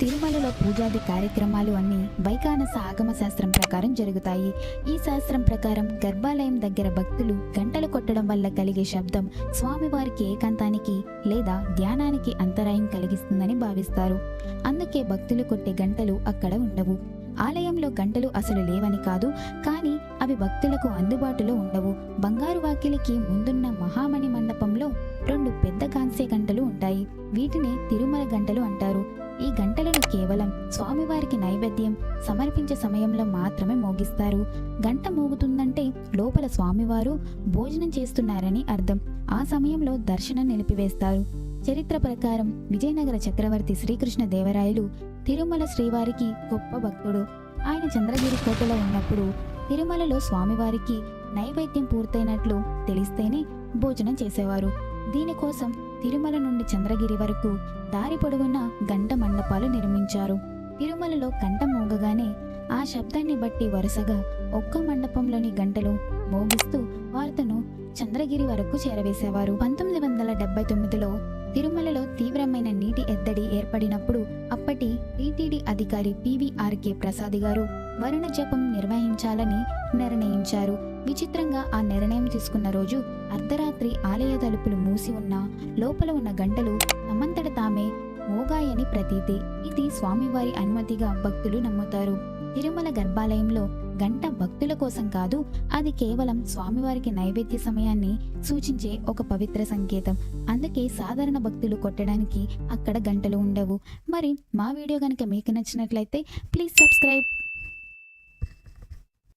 తిరుమలలో పూజాది కార్యక్రమాలు అన్నీ వైఖానస ఆగమ శాస్త్రం ప్రకారం జరుగుతాయి. ఈ శాస్త్రం ప్రకారం గర్భాలయం దగ్గర భక్తులు గంటలు కొట్టడం వల్ల కలిగే శబ్దం స్వామివారికి ఏకాంతానికి లేదా ధ్యానానికి అంతరాయం కలిగిస్తుందని భావిస్తారు. అందుకే భక్తులు కొట్టే గంటలు అక్కడ ఉండవు. ఆలయంలో గంటలు అసలు లేవని కాదు, కానీ అవి భక్తులకు అందుబాటులో ఉండవు. బంగారు వాకిలికి ముందున్న మహామణి మండపంలో 2 పెద్ద కాంస్య గంటలు ఉంటాయి. వీటిని తిరుమల గంటలు అంటారు. ఈ గంటలను కేవలం స్వామివారికి నైవేద్యం సమర్పించే సమయంలో మాత్రమే మోగిస్తారు. గంట మోగుతుందంటే లోపల స్వామివారు భోజనం చేస్తున్నారని అర్థం. ఆ సమయంలో దర్శనం నిలిపివేస్తారు. చరిత్ర ప్రకారం విజయనగర చక్రవర్తి శ్రీకృష్ణ దేవరాయలు తిరుమల శ్రీవారికి గొప్ప భక్తుడు. ఆయన చంద్రగిరి కోటలో ఉన్నప్పుడు తిరుమలలో స్వామివారికి నైవేద్యం పూర్తయినట్లు తెలిస్తేనే భోజనం చేసేవారు. దీనికోసం తిరుమల నుండి చంద్రగిరి వరకు దారి పొడవునా గంట మండపాలు నిర్మించారు. తిరుమలలో గంట మోగగానే ఆ శబ్దాన్ని బట్టి వరుసగా ఒక్క మండపంలోని గంటలు మోగిస్తూ వార్తను చంద్రగిరి వరకు చేరవేసేవారు. 1979లో తిరుమలలో తీవ్రమైన నీటి ఎద్దడి ఏర్పడినప్పుడు అప్పటి టీటీడీ అధికారి పివిఆర్కే ప్రసాద్ గారు వరుణ జపం నిర్వహించాలని నిర్ణయించారు. విచిత్రంగా ఆ నిర్ణయం తీసుకున్న రోజు అర్ధరాత్రి ఆలయ తలుపులు మూసి ఉన్నా లోపల ఉన్న గంటలు తమంతట తామే మోగాయని ప్రతీతి. ఇది స్వామివారి అనుమతిగా భక్తులు నమ్ముతారు. తిరుమల గర్భాలయంలో గంట భక్తుల కోసం కాదు, అది కేవలం స్వామివారికి నైవేద్య సమయాన్ని సూచించే ఒక పవిత్ర సంకేతం. అందుకే సాధారణ భక్తులు కొట్టడానికి అక్కడ గంటలు ఉండవు. మరి మా వీడియో కనుక మీకు నచ్చినట్లయితే ప్లీజ్ సబ్స్క్రైబ్.